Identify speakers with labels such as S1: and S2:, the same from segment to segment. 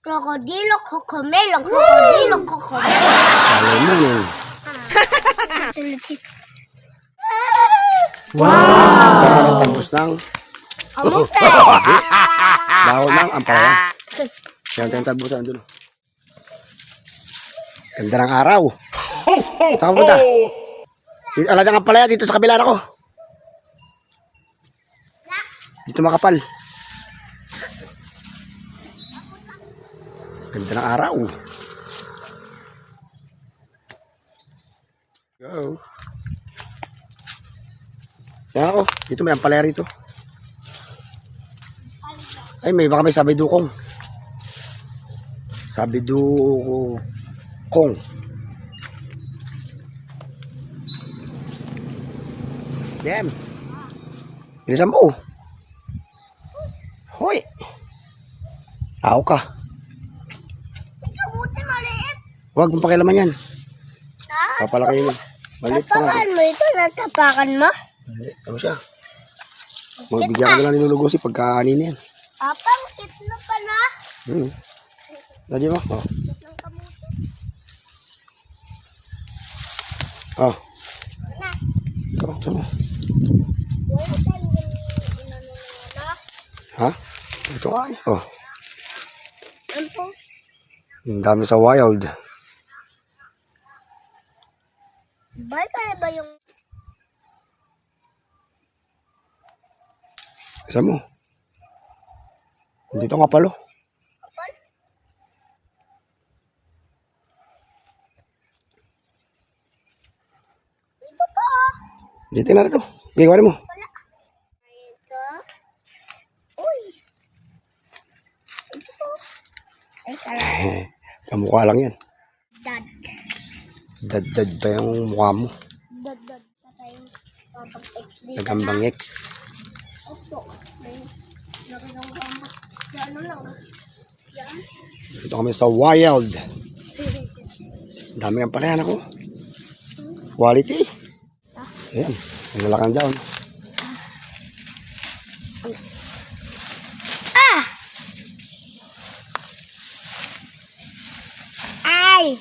S1: Krokodilo, kokomelo, krokodilo, kokomelo.
S2: Kala mo yun.
S3: Wow!
S2: Tapos ng
S1: Amute.
S2: dahon ng ampalaya. Yan tayong tabusan doon. Ganda ng araw. Saan ka punta? Ala dyan ang ampalaya dito sa kabila na ko. Dito makapal. Ganda ng araw. Go. Yan ako. Dito may ampalaya rito. Ay, baka may sabi dukong. Sabi dukong. Dem. Bilisan mo. Hoy. Tao ka.
S1: Kamuti maliit.
S2: Huwag mong pakialaman yan.
S1: Ha?
S2: Papalaki yun. Maliit pa nga.
S1: Tapakan mo ito, natapakan mo.
S2: Maliit. Ano siya? Magbigyan ka na lang nilulugosi pagkaanin yan.
S1: Apang, itlog ka na.
S2: Lagi mo? Oh.
S1: Ng kamuti.
S2: Oh.
S1: Na.
S2: Ito, ito mo.
S1: Wala tayo inano na.
S2: Ha? Ito nga eh. Oh.
S1: Ano po?
S2: Ang dami sa wild.
S1: Kaya ba yung...
S2: Isa mo. Dito nga palo.
S1: Kapal? Ito pa.
S2: Dito na ito. Gagawa mo.
S1: Wala. Ito. Uy. Ito po. Ay, sarap.
S2: Kamukha lang yan.
S1: Dad.
S2: Dad pa yung mukha mo.
S1: Dad. Patayong papag-X dito.
S2: Nagambang X.
S1: Opo. May nakikambang. Yan lang. Yan.
S2: Dito kami sa wild. Dami ang palayan ako. Quality. Ayan. Ang lalakang down.
S1: Ah! Ay!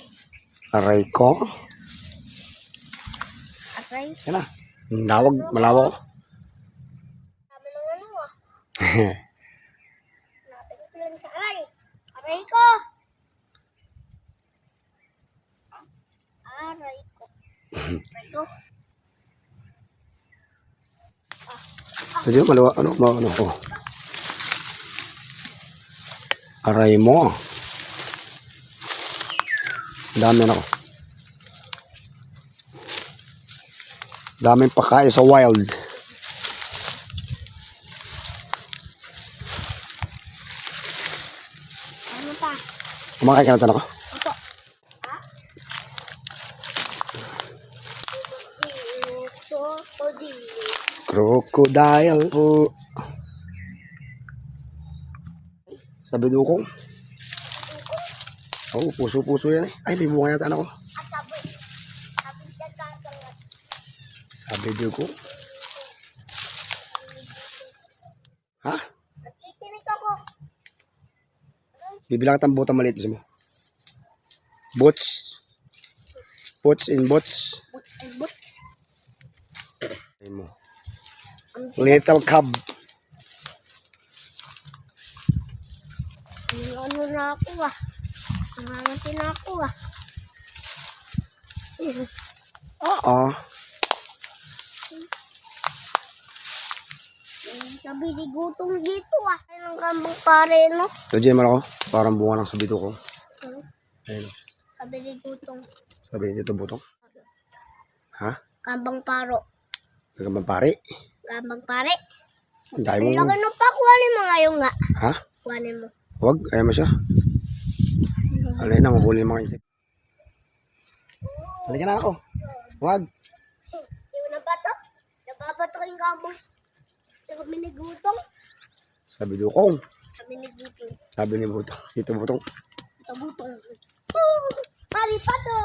S2: Aray ko.
S1: Aray.
S2: Yan na. Nawag. Malawa ko.
S1: Sabi ng ano ah. Napin ko lang sa aray. Aray ko! Aray ko. Aray ko.
S2: Hindi malawa. Ano? Oh. Aray mo. Dami na ako. Daming pakain sa wild.
S1: Ano pa?
S2: Kumakain ka na tanong ko.
S1: Ito. Ha? Krokodilo.
S2: Crocodile po. Sabi dukong. Oo, puso-puso yan eh. Ay, may bunga yata ano ko.
S1: At sabi. Sabi dyan kakangat.
S2: Sabi dukong. Ha?
S1: Nagtitinig ako.
S2: Bibilang ka ng botang maliit mo. Boots. Boots in boots.
S1: Ay, but.
S2: Ay mo. Little cub.
S1: Ano na ako ah. Nangangatin na ako ah.
S2: Oo.
S1: Sabi ni Gutong dito ah. Ay, ng kambang pare no.
S2: So, Jay, ako. Parang bunga ng sabi dukong. Ayun.
S1: Sabi ni Gutong.
S2: Sabi dito butong. Ha?
S1: Kambang paro.
S2: Nagambang pare.
S1: Kambang pare.
S2: Ang dami
S1: Ang
S2: mo.
S1: laki ng pakuhanin mo ngayon nga.
S2: Ha?
S1: Kuhanin mo.
S2: Huwag. Ayaw mo siya. Ano yun, mahuli yung mga insect. Halika na ako. Huwag.
S1: Yung nabato. Nababato yung kambang. Sabi ni Gutong.
S2: Sabi dukong.
S1: Sabi ni Gutong.
S2: Sabi ni butong. Dito butong.
S1: Ito Gutong. Palipato.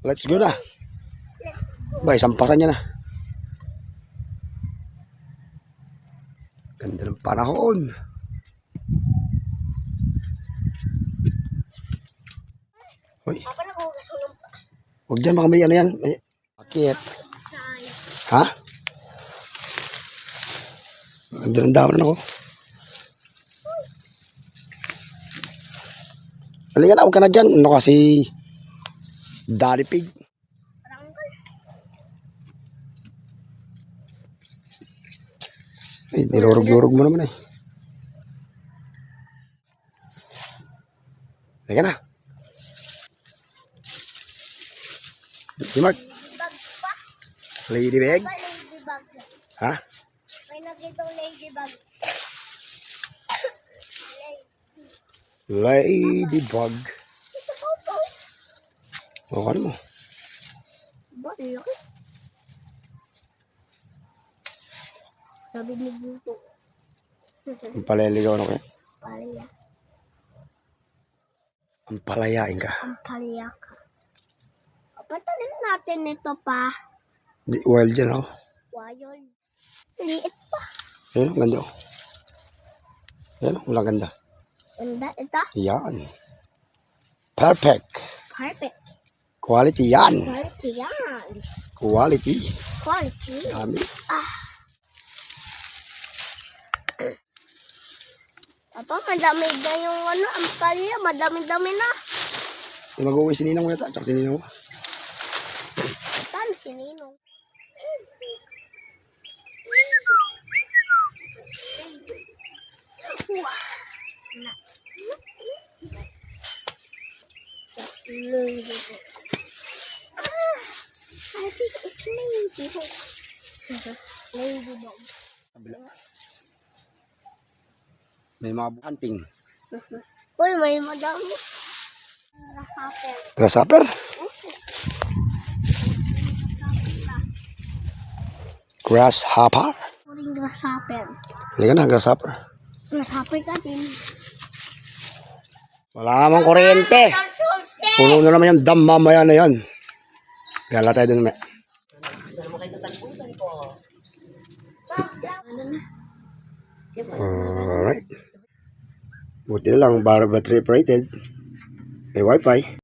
S2: Let's go na. Bay, sampasan niya na. Ganda ng panahon. Huwag dyan, baka may ano yan. May akit. Ha? Ganda ng dahon ako. Halika na, huwag ka na dyan. Ano kasi, Daddy Pig. Ay, nilurog-lurog mo naman eh. Halika na. Si Mark.
S1: Ladybug pa.
S2: Ladybug.
S1: Ba, ladybug.
S2: Ha?
S1: May nakitang ladybug.
S2: Ladybug.
S1: Ito po po.
S2: O, ano mo?
S1: Ba, laki. Sabi ni Buto.
S2: Ang paliligaw na ko yan.
S1: Palaya.
S2: Ang palayain ka.
S1: Ang palaya ka. Patalim natin ito pa.
S2: Di, wild dyan ako.
S1: Wild. Liit pa.
S2: Ayun, ang ganda oh. Ayun, walang ganda.
S1: Ganda ito.
S2: Yan. Perfect.
S1: Perfect.
S2: Quality yan.
S1: Quality yan.
S2: Quality.
S1: Quality.
S2: Dami.
S1: Papa, madami na yung ano, ang palya. Madami-dami na.
S2: Mag-uwi si Ninong yata. Tsaka si Ninong.
S1: Saan si Ninong? Wow. I think it's ladybug. Ladybug.
S2: May mga hunting.
S1: Uy, may madami. Grasshopper.
S2: Grasshopper. Grasshopper.
S1: Uling grasshopper.
S2: Halika na, grasshopper.
S1: Grasshopper ka din.
S2: Wala namang kuryente. Puno na naman yung dam mamaya na yan. Gala tayo dun, may. Alright. Buti na lang, battery operated. May wifi.